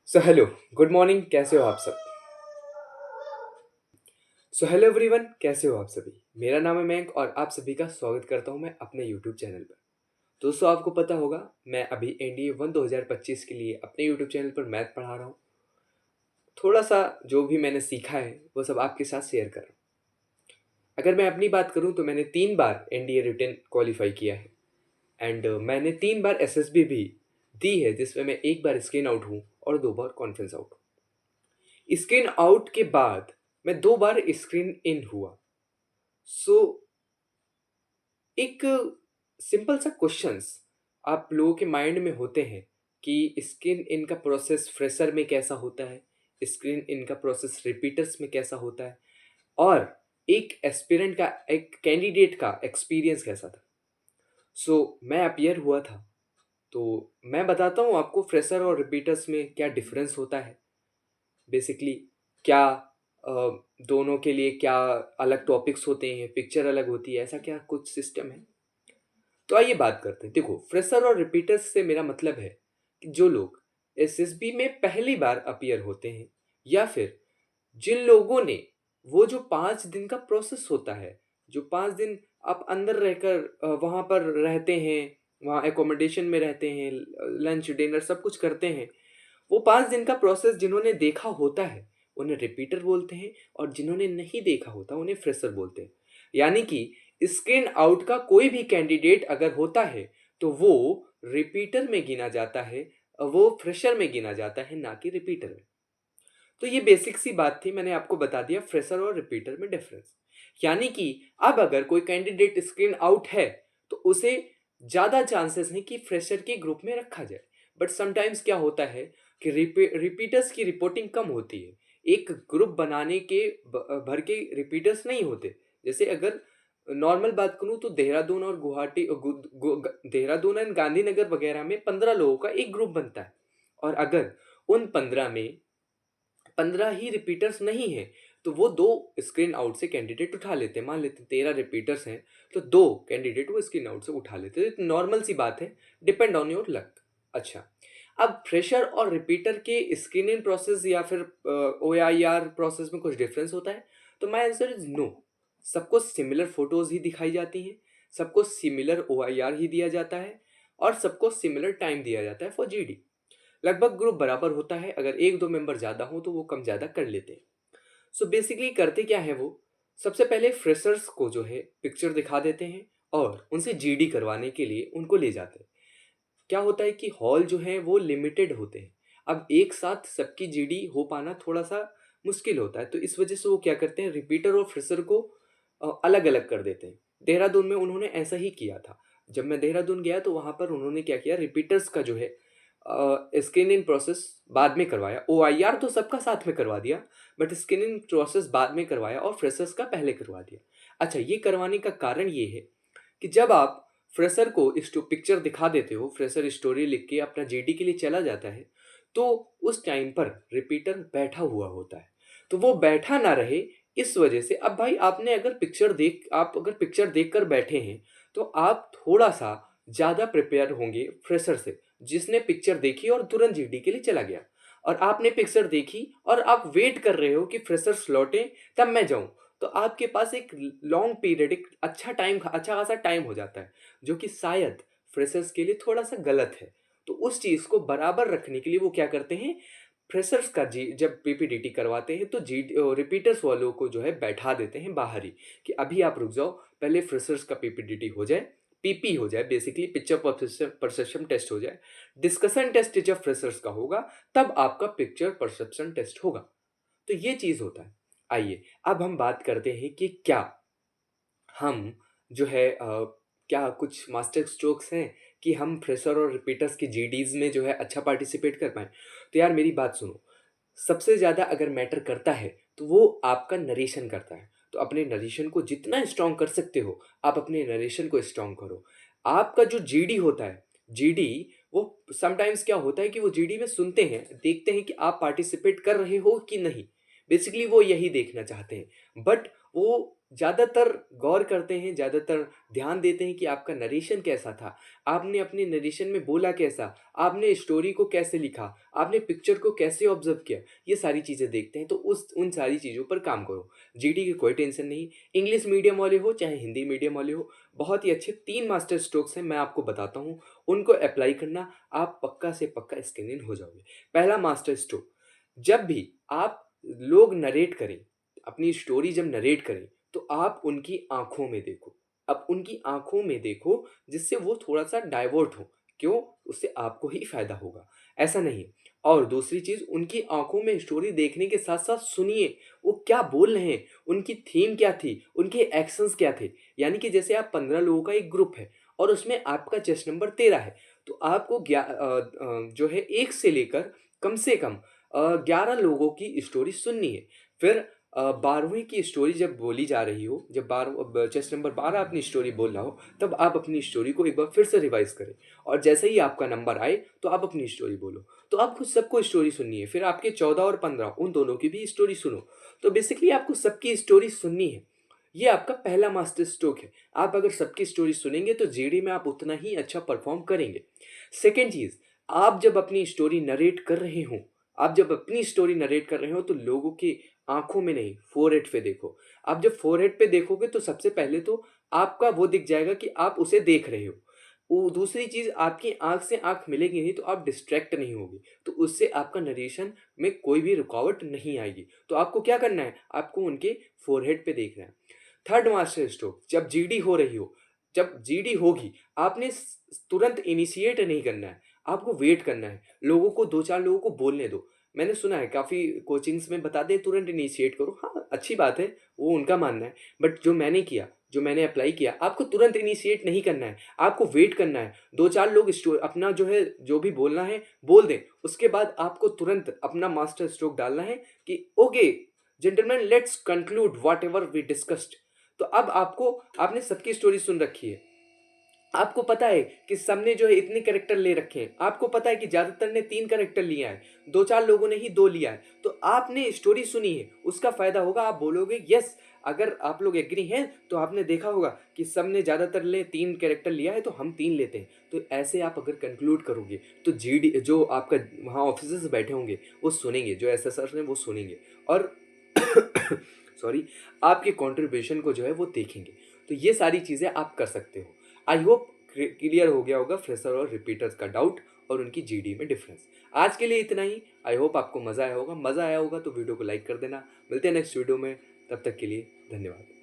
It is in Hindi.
हेलो, गुड मॉर्निंग, कैसे हो आप सब? हेलो एवरीवन, कैसे हो आप सभी? मेरा नाम है मयंक और आप सभी का स्वागत करता हूं मैं अपने यूट्यूब चैनल पर। दोस्तों, आपको पता होगा मैं अभी एनडीए 1 2025 के लिए अपने यूट्यूब चैनल पर मैथ पढ़ा रहा हूं। थोड़ा सा जो भी मैंने सीखा है वो सब आपके साथ शेयर कर रहा हूँ। अगर मैं अपनी बात करूँ तो मैंने 3 बार एनडीए रिटन क्वालिफाई किया है एंड मैंने 3 बार एसएसबी भी दी है, जिसमें मैं 1 बार स्क्रीन आउट हूँ और 2 बार कॉन्फ्रेंस आउट हूँ। स्क्रीन आउट के बाद मैं 2 बार स्क्रीन इन हुआ। सो एक सिंपल सा क्वेश्चंस आप लोगों के माइंड में होते हैं कि स्क्रीन इन का प्रोसेस फ्रेशर में कैसा होता है, स्क्रीन इन का प्रोसेस रिपीटर्स में कैसा होता है, और एक एस्पिरेंट का, एक कैंडिडेट का एक्सपीरियंस कैसा था। मैं अपीयर हुआ था, तो मैं बताता हूँ आपको फ्रेशर और रिपीटर्स में क्या डिफरेंस होता है। बेसिकली क्या दोनों के लिए क्या अलग टॉपिक्स होते हैं, पिक्चर अलग होती है, ऐसा क्या कुछ सिस्टम है। तो आइए बात करते हैं। देखो, फ्रेशर और रिपीटर्स से मेरा मतलब है कि जो लोग एसएसबी में पहली बार अपीयर होते हैं, या फिर जिन लोगों ने वो जो 5 दिन का प्रोसेस होता है, जो 5 दिन आप अंदर रहकर वहाँ पर रहते हैं, वहाँ एकोमोडेशन में रहते हैं, लंच डिनर सब कुछ करते हैं, वो 5 दिन का प्रोसेस जिन्होंने देखा होता है उन्हें रिपीटर बोलते हैं, और जिन्होंने नहीं देखा होता उन्हें फ्रेशर बोलते हैं। यानी कि स्क्रीन आउट का कोई भी कैंडिडेट अगर होता है तो वो रिपीटर में गिना जाता है, वो फ्रेशर में गिना जाता है, ना कि रिपीटर में। तो ये बेसिक सी बात थी, मैंने आपको बता दिया फ्रेशर और रिपीटर में डिफरेंस। यानी कि अब अगर कोई कैंडिडेट स्क्रीन आउट है तो उसे ज़्यादा चांसेस हैं कि फ्रेशर के ग्रुप में रखा जाए। बट समटाइम्स क्या होता है कि रिपीटर्स की रिपोर्टिंग कम होती है। एक ग्रुप बनाने के भर के रिपीटर्स नहीं होते। जैसे अगर नॉर्मल बात करूँ तो देहरादून और गुवाहाटी देहरादून एंड गांधीनगर वगैरह में 15 लोगों का एक ग्रुप बनता है, और अगर उन 15 में 15 ही रिपीटर्स नहीं है तो वो 2 स्क्रीन आउट से कैंडिडेट उठा लेते हैं। मान लेते हैं 13 रिपीटर्स हैं तो 2 कैंडिडेट वो स्क्रीन आउट से उठा लेते हैं। तो नॉर्मल सी बात है, डिपेंड ऑन योर लक। अच्छा, अब फ्रेशर और रिपीटर के स्क्रीन इन प्रोसेस या फिर OIR प्रोसेस में कुछ डिफरेंस होता है? तो माय आंसर इज नो। सबको सिमिलर फोटोज ही दिखाई जाती हैं, सबको सिमिलर OIR ही दिया जाता है, और सबको सिमिलर टाइम दिया जाता है फॉर जीडी। लगभग ग्रुप बराबर होता है, अगर एक दो मेंबर ज़्यादा हो तो वो कम ज़्यादा कर लेते हैं। बेसिकली करते क्या है वो, सबसे पहले फ्रेशर्स को जो है पिक्चर दिखा देते हैं और उनसे जीडी करवाने के लिए उनको ले जाते हैं। क्या होता है कि हॉल जो है वो लिमिटेड होते हैं। अब एक साथ सबकी जीडी हो पाना थोड़ा सा मुश्किल होता है, तो इस वजह से वो क्या करते हैं, रिपीटर और फ्रेशर को अलग अलग कर देते हैं। देहरादून में उन्होंने ऐसा ही किया था। जब मैं देहरादून गया तो वहाँ पर उन्होंने क्या किया, रिपीटर्स का जो है स्क्रीनिंग प्रोसेस बाद में करवाया। OIR तो सबका साथ में करवा दिया, बट स्क्रीनिंग प्रोसेस बाद में करवाया और फ्रेशर्स का पहले करवा दिया। अच्छा, ये करवाने का कारण ये है कि जब आप फ्रेशर को पिक्चर दिखा देते हो, फ्रेशर स्टोरी लिख के अपना जीडी के लिए चला जाता है, तो उस टाइम पर रिपीटर बैठा हुआ होता है। तो वो बैठा ना रहे, इस वजह से अब भाई आपने अगर आप अगर पिक्चर देख कर बैठे हैं तो आप थोड़ा सा ज़्यादा प्रिपेयर होंगे फ्रेशर से, जिसने पिक्चर देखी और तुरंत जीडी के लिए चला गया। और आपने पिक्चर देखी और आप वेट कर रहे हो कि फ्रेशर्स लौटे तब मैं जाऊं, तो आपके पास एक लॉन्ग पीरियड, एक अच्छा खासा टाइम हो जाता है, जो कि शायद फ्रेशर्स के लिए थोड़ा सा गलत है। तो उस चीज़ को बराबर रखने के लिए वो क्या करते हैं, फ्रेशर्स का जी जब पीपीडीटी करवाते हैं तो जी रिपीटर्स वालों को जो है बैठा देते हैं बाहर ही, कि अभी आप रुक जाओ, पहले फ्रेशर्स का पीपीडीटी हो जाए, पीपी हो जाए, बेसिकली पिक्चर परसेप्शन टेस्ट हो जाए। डिस्कशन टेस्ट जब फ्रेशर्स का होगा तब आपका पिक्चर परसेप्शन टेस्ट होगा। तो ये चीज़ होता है। आइए अब हम बात करते हैं कि क्या हम जो है क्या कुछ मास्टर स्ट्रोक्स हैं कि हम फ्रेशर और रिपीटर्स की जीडीज में जो है अच्छा पार्टिसिपेट कर पाएँ। तो यार मेरी बात सुनो, सबसे ज़्यादा अगर मैटर करता है तो वो आपका नरेशन करता है। तो अपने नरेशन को जितना स्ट्रॉन्ग कर सकते हो, आप अपने नरेशन को स्ट्रॉन्ग करो। आपका जो जीडी होता है, जीडी वो समटाइम्स क्या होता है कि वो जीडी में सुनते हैं, देखते हैं कि आप पार्टिसिपेट कर रहे हो कि नहीं। बेसिकली वो यही देखना चाहते हैं। बट वो ज़्यादातर गौर करते हैं, ज़्यादातर ध्यान देते हैं कि आपका नरेशन कैसा था, आपने अपने नरेशन में बोला कैसा, आपने स्टोरी को कैसे लिखा, आपने पिक्चर को कैसे ऑब्ज़र्व किया, ये सारी चीज़ें देखते हैं। तो उन सारी चीज़ों पर काम करो। जीडी की कोई टेंशन नहीं, इंग्लिश मीडियम वाले हो चाहे हिंदी मीडियम वाले हो, बहुत ही अच्छे 3 मास्टर स्ट्रोक्स हैं, मैं आपको बताता हूँ, उनको अप्लाई करना, आप पक्का से पक्का स्कैन इन हो जाओगे। पहला मास्टर स्ट्रोक, जब भी आप लोग नरेट करें, अपनी स्टोरी जब नरेट करें, तो आप उनकी आँखों में देखो। अब उनकी आँखों में देखो जिससे वो थोड़ा-सा डाइवर्ट हों। क्यों? उससे आपको ही फ़ायदा होगा, ऐसा नहीं। और दूसरी चीज़, उनकी आँखों में स्टोरी देखने के साथ-साथ सुनिए, वो क्या बोल रहे हैं, उनकी थीम क्या थी, उनके एक्शंस क्या थे। यानी कि जैसे आप 15 लोगों का एक ग्रुप है और उसमें आपका चेस नंबर 13 है, तो आपको जो है 1 से लेकर कम से कम 11 लोगों की स्टोरी सुननी है। फिर 12वीं की स्टोरी जब बोली जा रही हो, जब चेस नंबर 12 अपनी स्टोरी बोल रहा हो, तब आप अपनी स्टोरी को एक बार फिर से रिवाइज़ करें और जैसे ही आपका नंबर आए, तो आप अपनी स्टोरी बोलो। तो आपको सबको स्टोरी सुननी है, फिर आपके 14 और 15 उन दोनों की भी स्टोरी सुनो। तो बेसिकली आपको सबकी स्टोरी सुननी है। ये आपका पहला मास्टर स्ट्रोक है। आप अगर सबकी स्टोरी सुनेंगे तो जीडी में आप उतना ही अच्छा परफ़ॉर्म करेंगे। सेकंड चीज़, आप जब अपनी स्टोरी नरेट कर रहे हों, आप जब अपनी स्टोरी नरेट कर रहे हो तो लोगों की आँखों में नहीं, फ़ोरहेड पे देखो। आप जब फ़ोरहेड पे देखोगे तो सबसे पहले तो आपका वो दिख जाएगा कि आप उसे देख रहे हो। वो दूसरी चीज़, आपकी आँख से आँख मिलेगी नहीं तो आप डिस्ट्रैक्ट नहीं होगे। तो उससे आपका नरेशन में कोई भी रुकावट नहीं आएगी। तो आपको क्या करना है? आपको उनके फ़ोरहेड पे देखना है। थर्ड मास्टर स्ट्रोक, जब जीडी हो रही हो, जब जीडी होगी, आपने तुरंत इनिशिएट नहीं करना है, आपको वेट करना है। लोगों को 2-4 लोगों को बोलने दो। मैंने सुना है काफ़ी कोचिंग्स में बताते हैं तुरंत इनिशिएट करो। हाँ, अच्छी बात है, वो उनका मानना है। बट जो मैंने किया, जो मैंने अप्लाई किया, आपको तुरंत इनिशिएट नहीं करना है, आपको वेट करना है। 2-4 लोग अपना जो है, जो भी बोलना है, बोल दें। उसके बाद आपको तुरंत अपना मास्टर स्ट्रोक डालना है कि okay, gentleman let's conclude whatever we discussed. तो अब आपने सबकी स्टोरी सुन रखी है। आपको पता है कि सबने जो है इतने कैरेक्टर ले रखे हैं। आपको पता है कि ज़्यादातर ने 3 कैरेक्टर लिया है, 2-4 लोगों ने ही 2 लिया है। तो आपने स्टोरी सुनी है, उसका फ़ायदा होगा, आप बोलोगे यस। अगर आप लोग एग्री हैं, तो आपने देखा होगा कि सबने ज़्यादातर 3 कैरेक्टर लिया है, तो हम 3 लेते हैं। तो ऐसे आप अगर कंक्लूड करोगे, तो जीडी जो आपका वहाँ ऑफ़िसर्स बैठे होंगे, वो सुनेंगे, जो एसेसर्स हैं वो सुनेंगे और सॉरी, आपके कंट्रीब्यूशन को जो है वो देखेंगे। तो ये सारी चीज़ें आप कर सकते हो। आई होप क्लियर हो गया होगा फ्रेशर और रिपीटर्स का डाउट और उनकी जीडी में डिफरेंस। आज के लिए इतना ही। आई होप आपको मज़ा आया होगा। मज़ा आया होगा तो वीडियो को लाइक कर देना। मिलते हैं नेक्स्ट वीडियो में, तब तक के लिए धन्यवाद।